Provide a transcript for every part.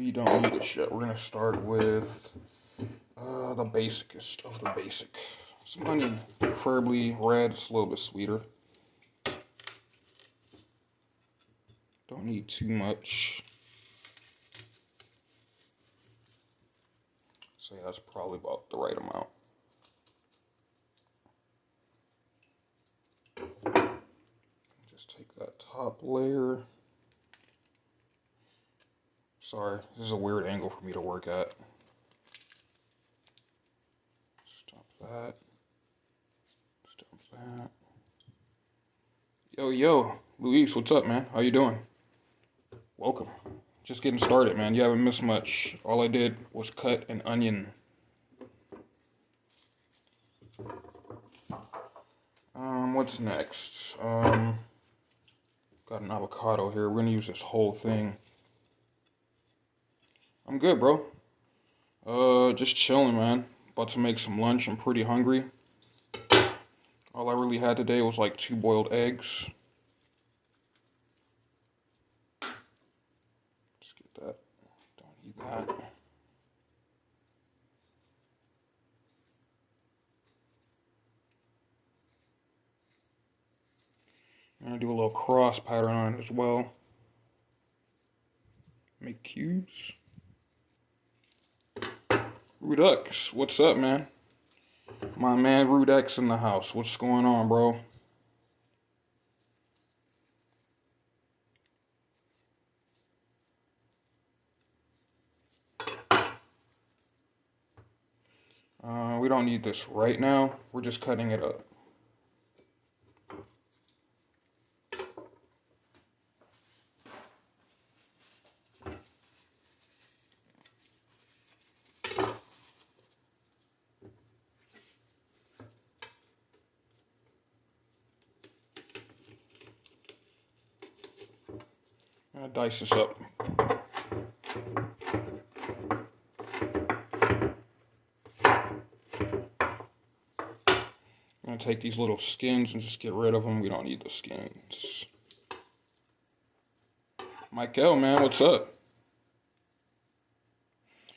We don't need this yet. We're gonna start with the basicest of the basic. Some onion, preferably red. It's a little bit sweeter. Don't need too much. So yeah, that's probably about the right amount. Just take that top layer. Sorry, this is a weird angle for me to work at. Stop that. Stop that. Yo, Luis, what's up, man? How you doing? Welcome. Just getting started, man. You haven't missed much. All I did was cut an onion. What's next? Got an avocado here. We're gonna use this whole thing. I'm good, bro. Just chilling, man. About to make some lunch. I'm pretty hungry. All I really had today was like 2 boiled eggs. Let's get that. Don't need that. I'm gonna do a little cross pattern on it as well. Make cubes. Rudex, what's up, man? My man Rudex in the house. What's going on, bro? We don't need this right now. We're just cutting it up. I'm gonna dice this up. I'm gonna take these little skins and just get rid of them. We don't need the skins. Michael, man, what's up?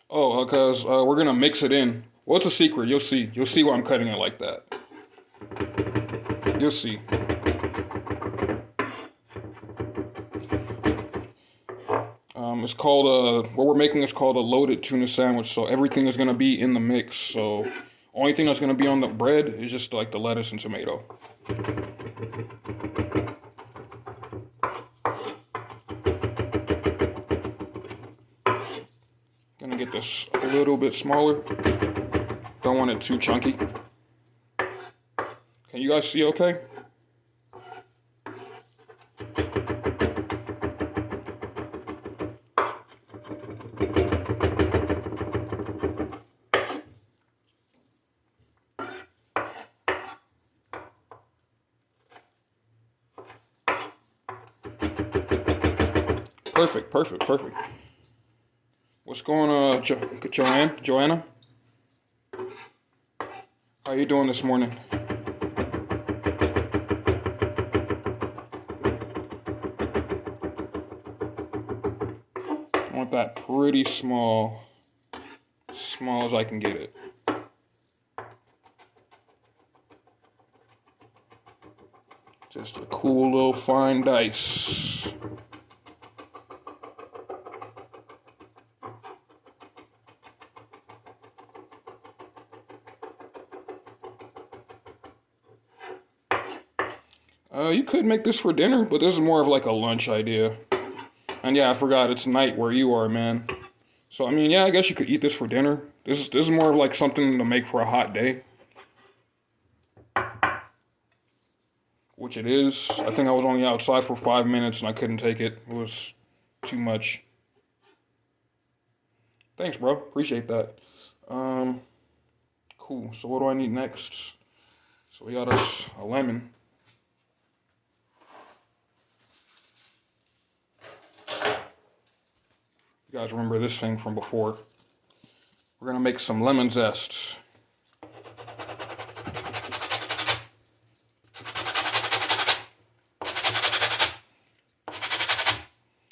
Oh, because we're gonna mix it in. Well, it's a secret. You'll see. You'll see why I'm cutting it like that. You'll see. It's called what we're making is called a loaded tuna sandwich. So everything is gonna be in the mix. So only thing that's gonna be on the bread is just like the lettuce and tomato. Gonna get this a little bit smaller. Don't want it too chunky. Can you guys see okay? Perfect. What's going on, Joanna? How you doing this morning? I want that pretty small as I can get it. Just a cool little fine dice. You could make this for dinner, but this is more of like a lunch idea. And yeah, I forgot it's night where you are, man. So I mean, yeah, I guess you could eat this for dinner. This is more of like something to make for a hot day. Which it is. I think I was only outside for 5 minutes and I couldn't take it. It was too much. Thanks, bro. Appreciate that. Cool. So what do I need next? So we got us a lemon. You guys remember this thing from before. We're gonna make some lemon zest.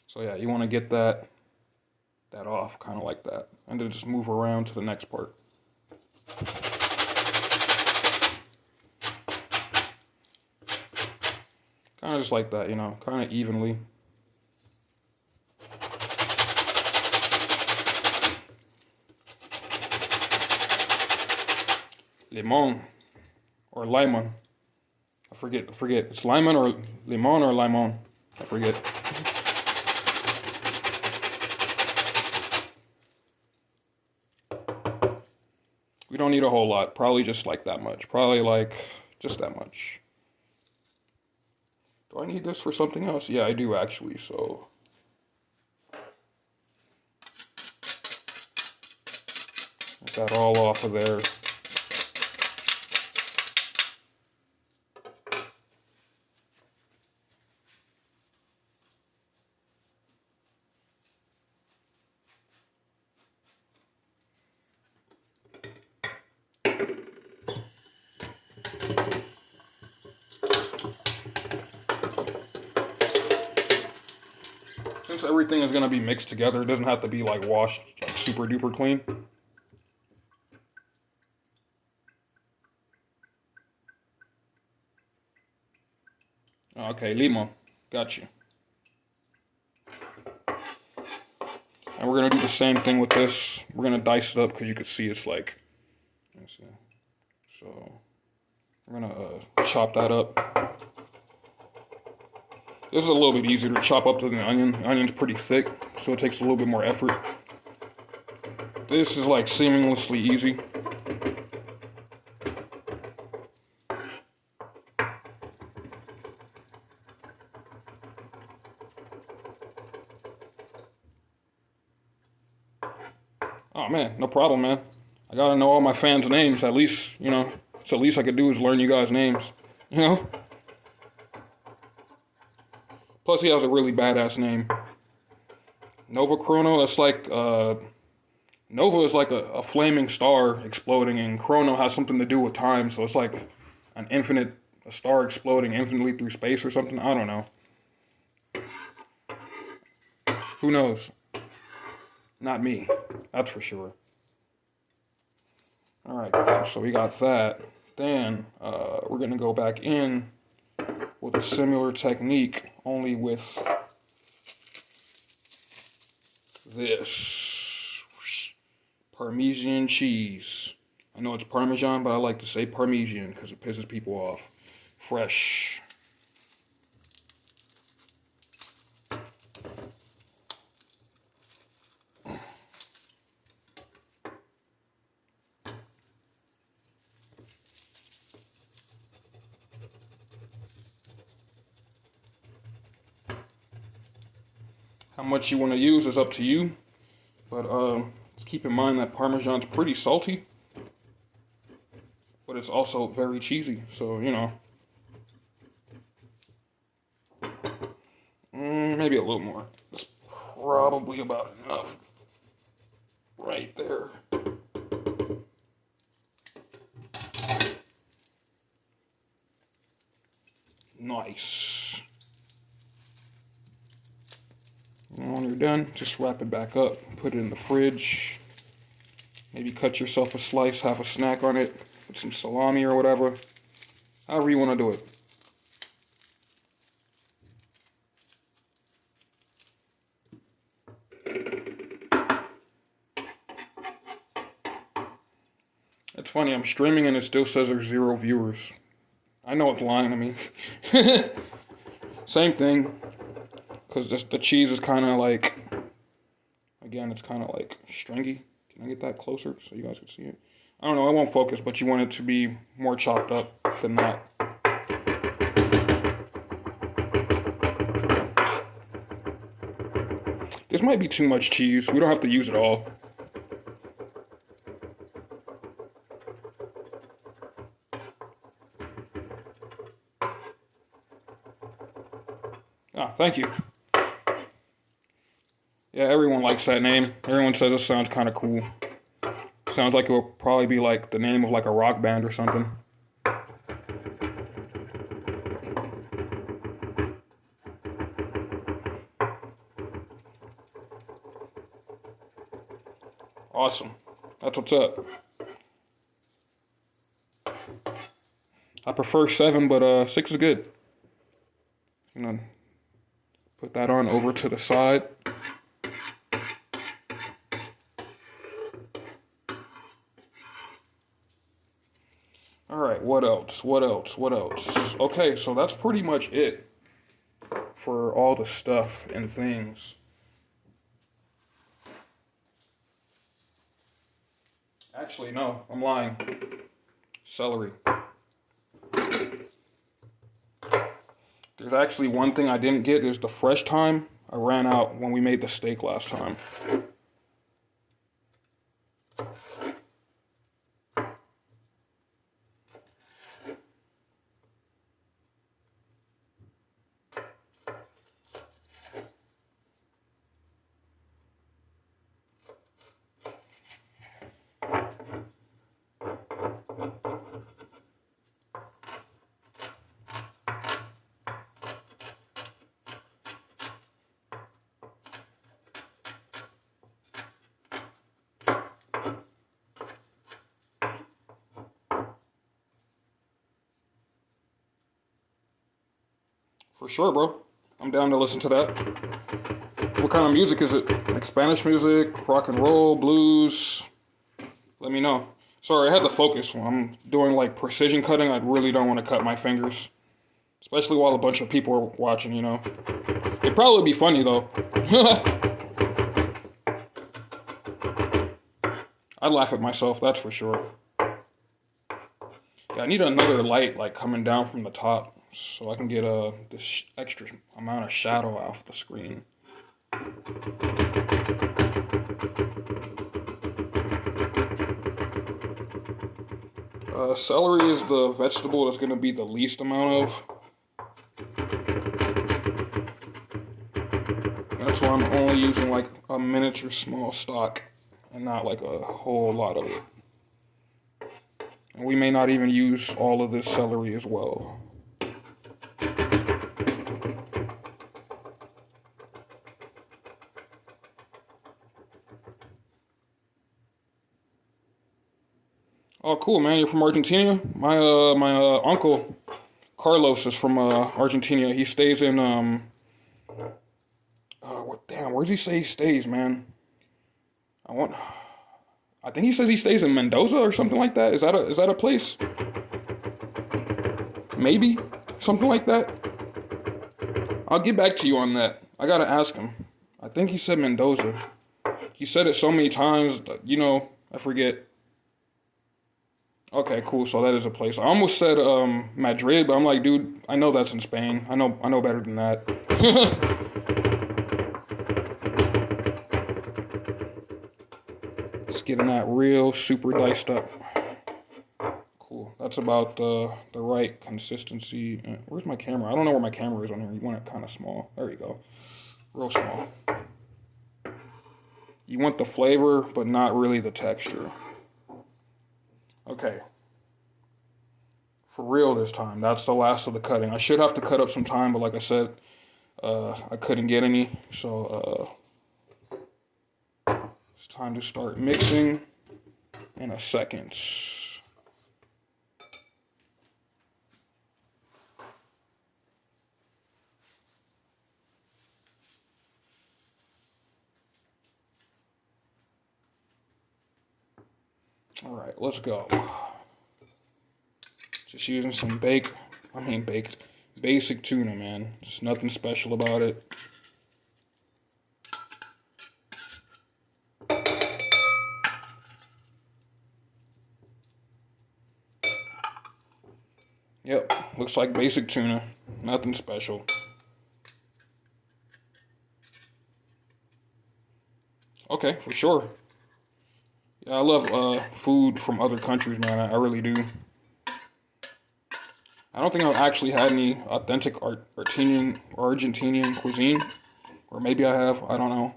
So yeah, you want to get that that off, kind of like that. And then just move around to the next part. Kind of just like that, you know, kind of evenly. Limon or limon. I forget. It's limon or limon or limon. I forget. We don't need a whole lot. Probably just like that much. Probably like just that much. Do I need this for something else? Yeah, I do actually, so. Get that all off of there. Since everything is going to be mixed together, it doesn't have to be like washed like super duper clean. Okay, limon. Got you. And we're going to do the same thing with this. We're going to dice it up because you can see it's like, let's see. So we're going to chop that up. This is a little bit easier to chop up than the onion. The onion's pretty thick, so it takes a little bit more effort. This is like seamlessly easy. Oh man, no problem, man. I gotta know all my fans' names. At least, you know, so the least I could do is learn you guys' names. You know? Plus, he has a really badass name. Nova Chrono, that's like, Nova is like a flaming star exploding, and Chrono has something to do with time, so it's like a star exploding infinitely through space or something. I don't know. Who knows? Not me, that's for sure. Alright, guys, so we got that. Then, we're gonna go back in with a similar technique, only with this Parmesan cheese. I know it's Parmesan, but I like to say Parmesan because it pisses people off. Fresh. How much you want to use is up to you, but let's keep in mind that Parmesan's pretty salty, but it's also very cheesy, so you know. Maybe a little more. That's probably about enough. Right there. Nice. And when you're done, just wrap it back up, put it in the fridge. Maybe cut yourself a slice, have a snack on it, with some salami or whatever. However you want to do it. It's funny, I'm streaming and it still says there's 0 viewers. I know it's lying to me. Same thing. Because the cheese is kind of like, again, it's kind of like stringy. Can I get that closer so you guys can see it? I don't know, it won't focus, but you want it to be more chopped up than that. This might be too much cheese. We don't have to use it all. Ah, thank you. Yeah, everyone likes that name. Everyone says it sounds kind of cool. Sounds like it will probably be like the name of like a rock band or something. Awesome. That's what's up. I prefer 7, but 6 is good. You know, put that on over to the side. All right, what else? What else? What else? Okay, so that's pretty much it for all the stuff and things. Actually, no, I'm lying. Celery. There's actually one thing I didn't get is the fresh thyme. I ran out when we made the steak last time. For sure, bro. I'm down to listen to that. What kind of music is it? Like Spanish music, rock and roll, blues? Let me know. Sorry, I had to focus when I'm doing like precision cutting. I really don't want to cut my fingers. Especially while a bunch of people are watching, you know. It'd probably be funny though. I'd laugh at myself, that's for sure. Yeah, I need another light like coming down from the top so I can get this extra amount of shadow off the screen. Celery is the vegetable that's going to be the least amount of. That's why I'm only using like a miniature small stock and not like a whole lot of it. And we may not even use all of this celery as well. Oh, cool, man! You're from Argentina. My uncle Carlos is from Argentina. He stays in what? Damn, where does he say he stays, man? I want. I think he says he stays in Mendoza or something like that. Is that a place? Maybe something like that. I'll get back to you on that. I gotta ask him. I think he said Mendoza. He said it so many times that, you know, I forget. Okay, cool. So that is a place. I almost said Madrid, but I'm like, dude, I know that's in Spain. I know better than that. Just getting that real super diced up. Cool. That's about the right consistency. Where's my camera? I don't know where my camera is on here. You want it kind of small. There you go. Real small. You want the flavor, but not really the texture. Okay. For real this time. That's the last of the cutting. I should have to cut up some time, but like I said, I couldn't get any. So it's time to start mixing in a second. All right, let's go. Just using some baked, basic tuna, man. Just nothing special about it. Yep, looks like basic tuna. Nothing special. Okay, for sure. Yeah, I love food from other countries, man. I really do. I don't think I've actually had any authentic Argentinian cuisine, or maybe I have. I don't know.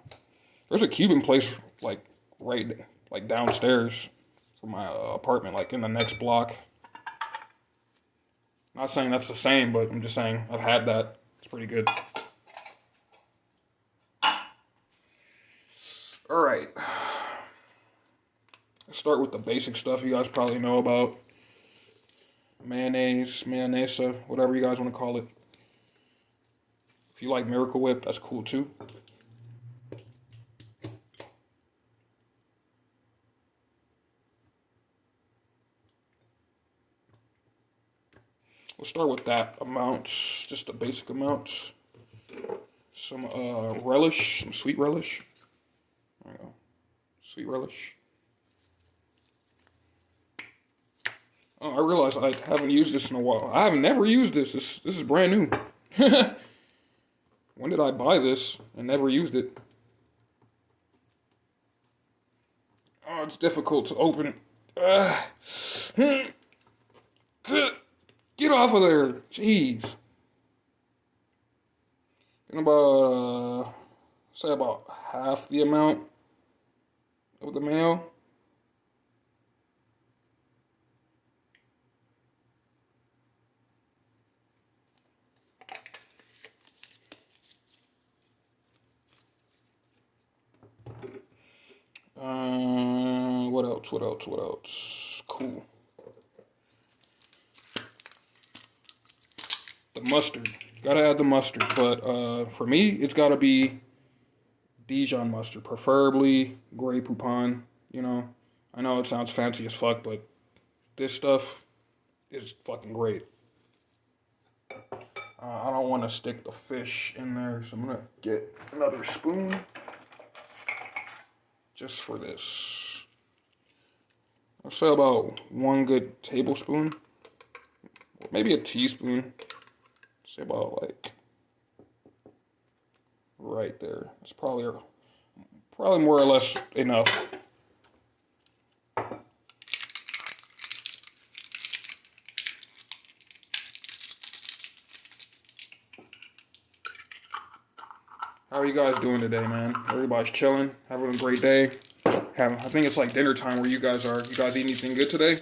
There's a Cuban place like right like downstairs from my apartment, like in the next block. Not saying that's the same, but I'm just saying I've had that. It's pretty good. All right. Let's start with the basic stuff you guys probably know about. Mayonnaise, mayonnaise, whatever you guys want to call it. If you like Miracle Whip, that's cool too. We'll start with that amount, just the basic amount. Some relish, some sweet relish. There you go. Sweet relish. Oh, I realize I haven't used this in a while. I have never used this. This is brand new. When did I buy this and never used it? Oh, it's difficult to open it. Get off of there. Jeez. And about, say about half the amount of the mayo. What else? What else? What else? Cool. The mustard. Gotta add the mustard. But for me, it's gotta be Dijon mustard. Preferably Grey Poupon. You know, I know it sounds fancy as fuck, but this stuff is fucking great. I don't want to stick the fish in there, so I'm gonna get another spoon just for this. I'll say about one good tablespoon, maybe a teaspoon. Say about like right there. It's probably more or less enough. How are you guys doing today, man? Everybody's chilling, having a great day. I think it's like dinner time where you guys are. You guys eat anything good today?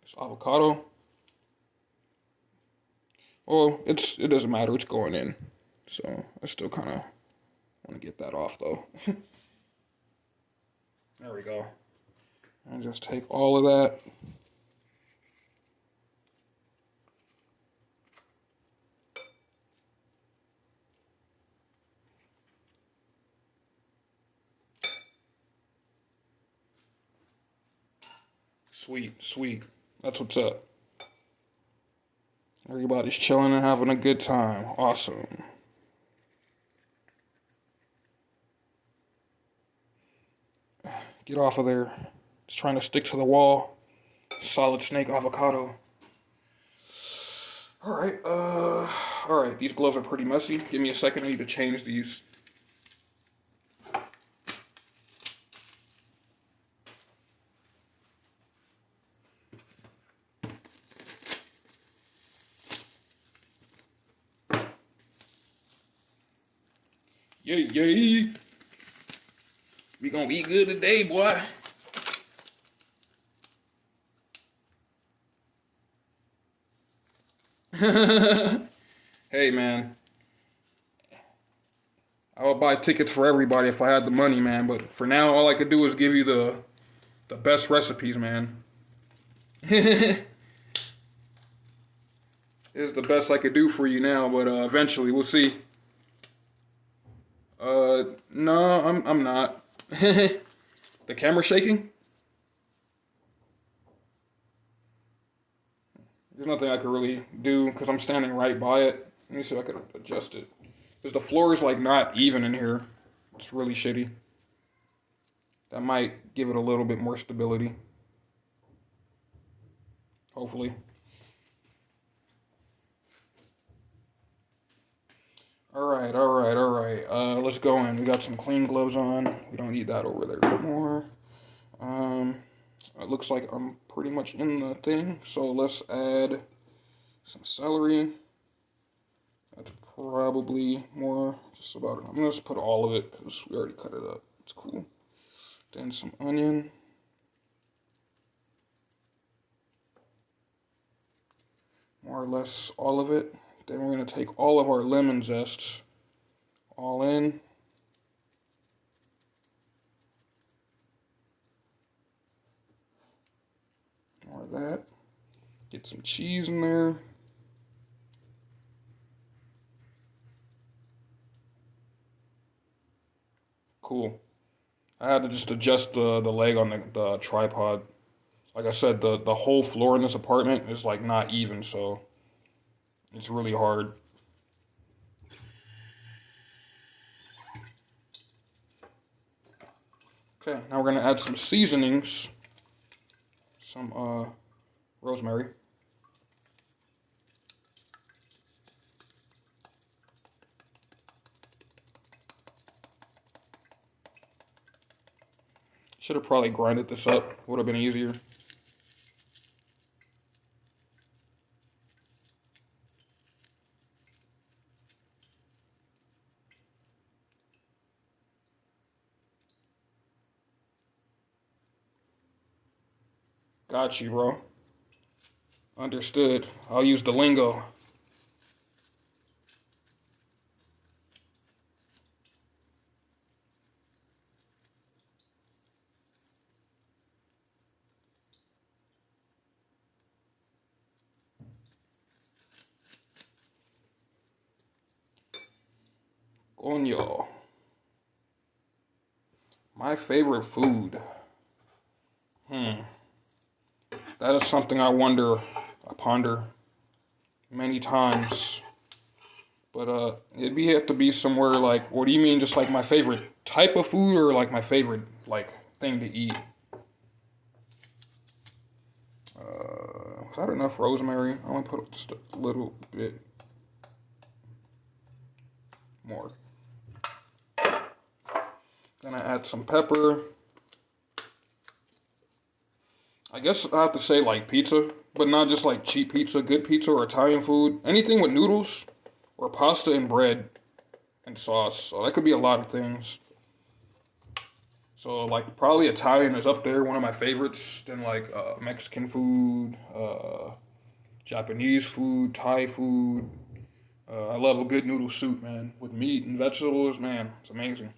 It's avocado. Well, it doesn't matter. It's going in, so I still kind of want to get that off though. There we go. And just take all of that. Sweet, sweet. That's what's up. Everybody's chilling and having a good time. Awesome. Get off of there. Just trying to stick to the wall. Solid snake avocado. Alright, these gloves are pretty messy. Give me a second, I need to change these. Yay, yay. We gonna eat good today, boy. Hey, man. I would buy tickets for everybody if I had the money, man. But for now, all I could do is give you the best recipes, man. This is the best I could do for you now, but eventually we'll see. No, I'm not. The camera shaking? There's nothing I could really do because I'm standing right by it. Let me see if I could adjust it. Because the floor is like not even in here. It's really shitty. That might give it a little bit more stability. Hopefully. Alright. Let's go in. We got some clean gloves on. We don't need that over there anymore. It looks like I'm pretty much in the thing. So let's add some celery. That's probably more, just about enough. I'm gonna just put all of it because we already cut it up. It's cool. Then some onion. More or less all of it. Then we're going to take all of our lemon zests all in. More of that. Get some cheese in there. Cool. I had to just adjust the leg on the tripod. Like I said, the whole floor in this apartment is like not even, so it's really hard. Okay, now we're gonna add some seasonings. Some rosemary. Should have probably grinded this up. Would have been easier. Got you, bro. Understood. I'll use the lingo. Coño. My favorite food. That is something I ponder many times. But have to be somewhere like, what do you mean, just like my favorite type of food or like my favorite like thing to eat? Was that enough rosemary? I want to put just a little bit more. Gonna add some pepper. I guess I have to say like pizza, but not just like cheap pizza, good pizza or Italian food. Anything with noodles or pasta and bread and sauce. So that could be a lot of things. So like probably Italian is up there, one of my favorites. Then like Mexican food, Japanese food, Thai food. I love a good noodle soup, man, with meat and vegetables. Man, it's amazing.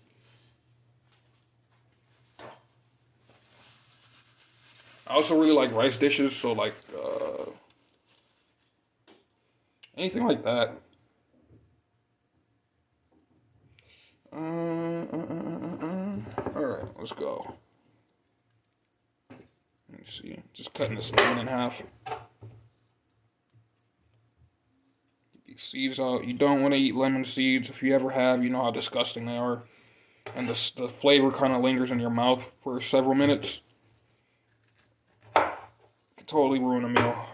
I also really like rice dishes, so like anything like that. All right, let's go. Let me see. Just cutting this lemon in half. Get these seeds out. You don't want to eat lemon seeds. If you ever have, you know how disgusting they are, and the flavor kind of lingers in your mouth for several minutes. Could totally ruin a meal.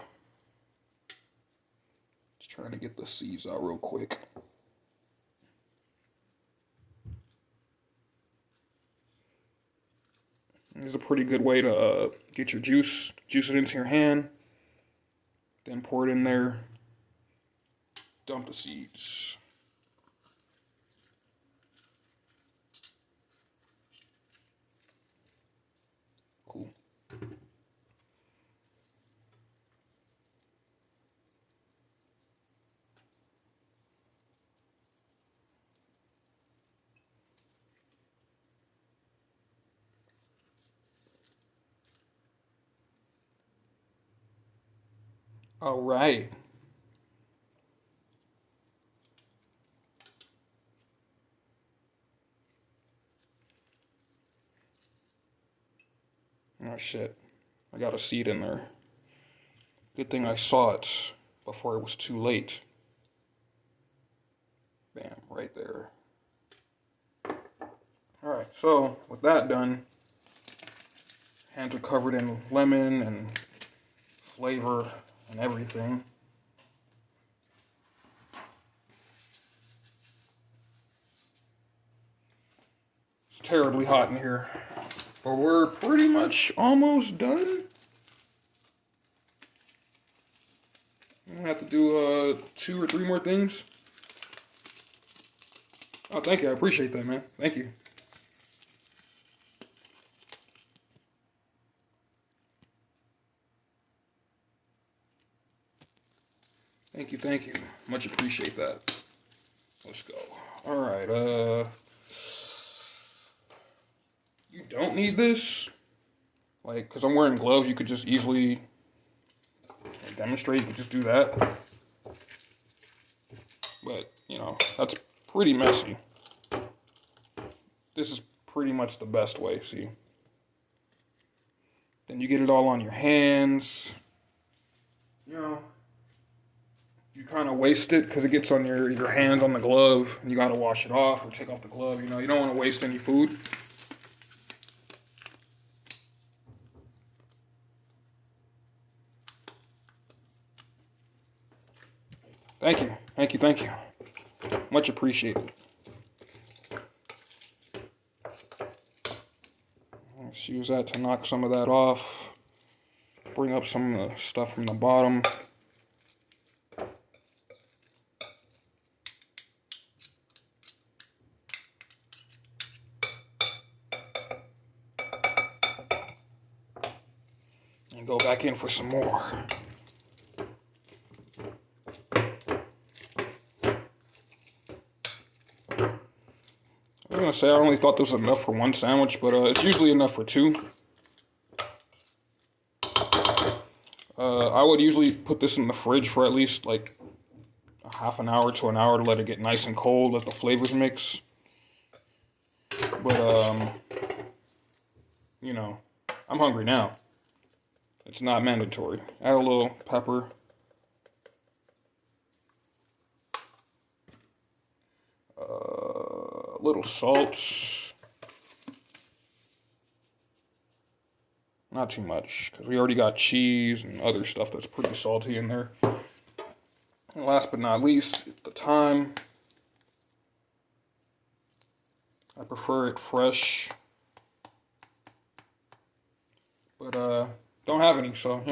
Just trying to get the seeds out real quick. This is a pretty good way to get your juice it into your hand, then pour it in there, dump the seeds. Cool. All right. Oh shit. I got a seed in there. Good thing I saw it before it was too late. Bam, right there. Alright, so with that done, hands are covered in lemon and flavor and everything. It's terribly hot in here. But we're pretty much almost done. I'm gonna have to do 2 or 3 more things. Oh, thank you. I appreciate that, man. Thank you. Thank you, thank you. Much appreciate that. Let's go. All right. You don't need this, like, cause I'm wearing gloves. You could just easily demonstrate. You could just do that. But that's pretty messy. This is pretty much the best way. See. Then you get it all on your hands. You kind of waste it because it gets on your hands on the glove, and you got to wash it off or take off the glove. You don't want to waste any food. Thank you, thank you, thank you. Much appreciated. Let's use that to knock some of that off. Bring up some of the stuff from the bottom. And go back in for some more. I was gonna say I only thought this was enough for one sandwich, but it's usually enough for two. I would usually put this in the fridge for at least like a half an hour to an hour to let it get nice and cold, let the flavors mix. But I'm hungry now. It's not mandatory. Add a little pepper. A little salt. Not too much, because we already got cheese and other stuff that's pretty salty in there. And last but not least, the thyme. I prefer it fresh. But don't have any, so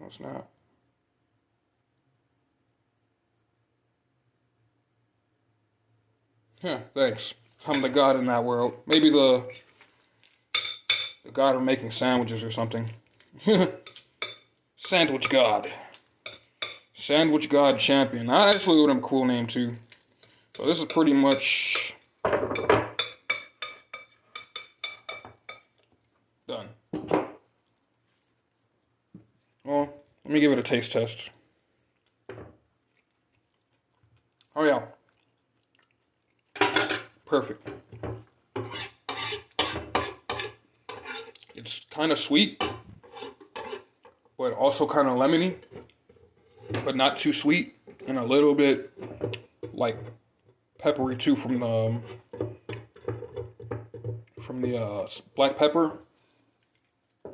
It's not. Yeah, thanks. I'm the god in that world. Maybe the god of making sandwiches or something. Sandwich god. Sandwich god champion. That actually would have been a cool name too. So this is pretty much done. Well, let me give it a taste test. Oh yeah. Perfect. It's kind of sweet, but also kind of lemony, but not too sweet, and a little bit like peppery too from the black pepper,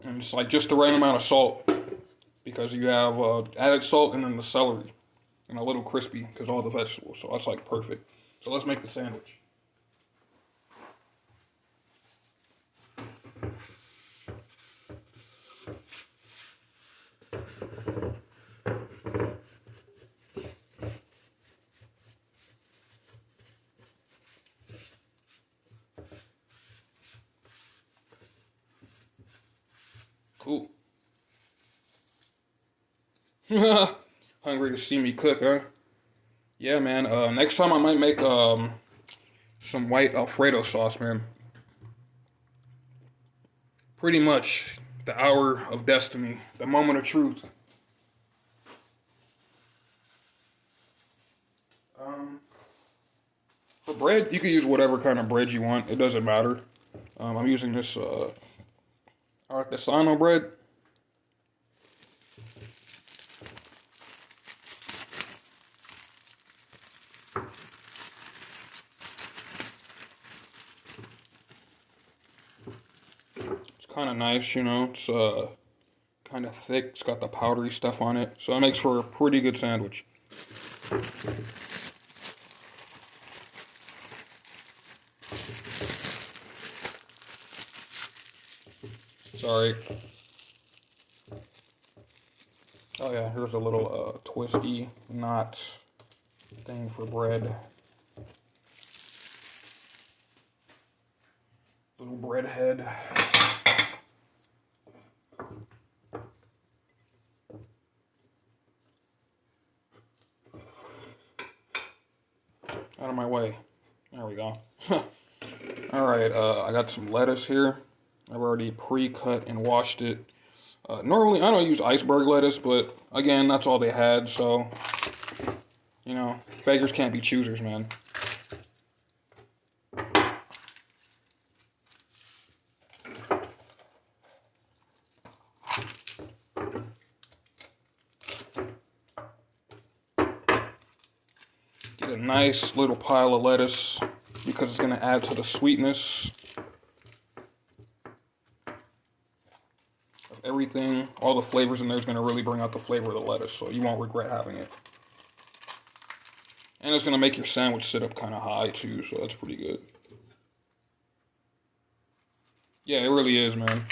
and it's like just the right amount of salt because you have added salt and then the celery, and a little crispy because all the vegetables. So that's like perfect. So let's make the sandwich. Cool. Hungry to see me cook, huh? Yeah, man. Next time I might make some white Alfredo sauce, man. Pretty much the hour of destiny, the moment of truth. For bread, you can use whatever kind of bread you want. It doesn't matter. I'm using this artisanal bread. It's kind of nice, It's kind of thick. It's got the powdery stuff on it, so it makes for a pretty good sandwich. Sorry. Oh yeah, here's a little twisty knot thing for bread. Little bread head. Out of my way. There we go. Alright, I got some lettuce here. I've already pre-cut and washed it. Normally, I don't use iceberg lettuce, but again, that's all they had, so, you know, beggars can't be choosers, man. Get a nice little pile of lettuce because it's going to add to the sweetness of everything. All the flavors in there is going to really bring out the flavor of the lettuce, so you won't regret having it. And it's going to make your sandwich sit up kind of high too, so that's pretty good. Yeah, it really is, man.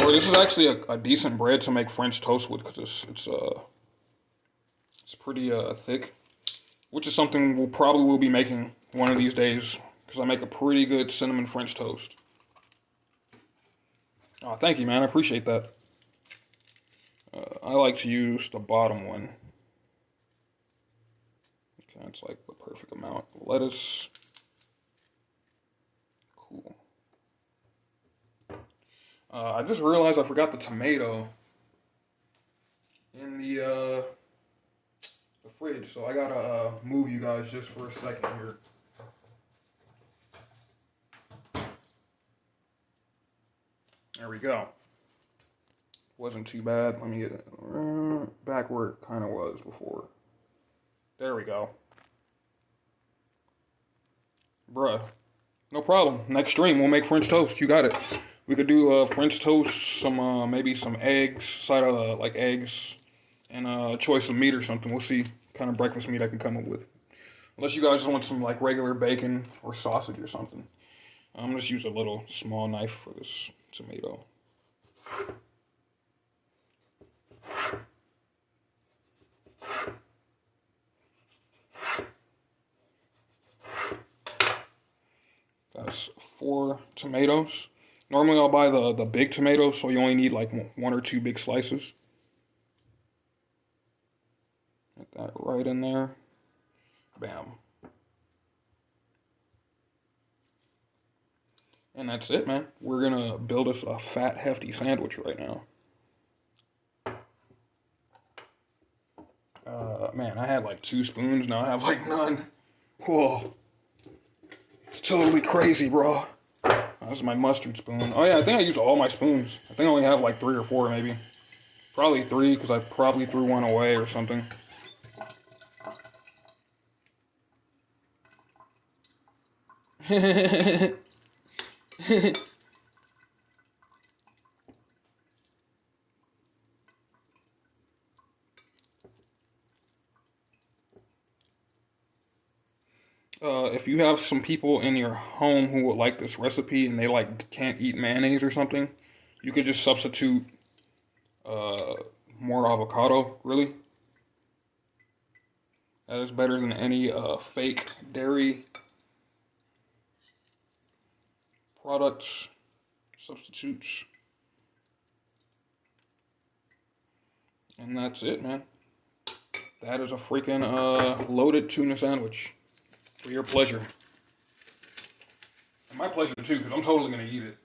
Or this is actually a decent bread to make French toast with because it's pretty thick. Which is something we'll probably will be making one of these days because I make a pretty good cinnamon French toast. Oh, thank you, man. I appreciate that. I like to use the bottom one. Okay, it's like the perfect amount of lettuce. Cool. I just realized I forgot the tomato in the fridge, so I gotta move you guys just for a second here. There we go. Wasn't too bad. Let me get it back where it kind of was before. There we go. Bruh. No problem. Next stream, we'll make French toast. You got it. We could do French toast, some maybe some eggs, side of like eggs, and a choice of meat or something. We'll see kind of breakfast meat I can come up with. Unless you guys just want some like regular bacon or sausage or something. I'm gonna just use a little small knife for this tomato. That's 4 tomatoes. Normally I'll buy the big tomatoes, so you only need like 1 or 2 big slices. Get that right in there. Bam. And that's it, man. We're gonna build us a fat, hefty sandwich right now. Man, I had like 2 spoons, now I have like none. Whoa. It's totally crazy, bro. This is my mustard spoon. Oh yeah, I think I used all my spoons. I think I only have like 3 or 4 maybe. Probably 3 because I probably threw one away or something. If you have some people in your home who would like this recipe and they like can't eat mayonnaise or something, you could just substitute more avocado, really. That is better than any fake dairy products, substitutes. And that's it, man. That is a freaking loaded tuna sandwich. For your pleasure. And my pleasure too, because I'm totally going to eat it.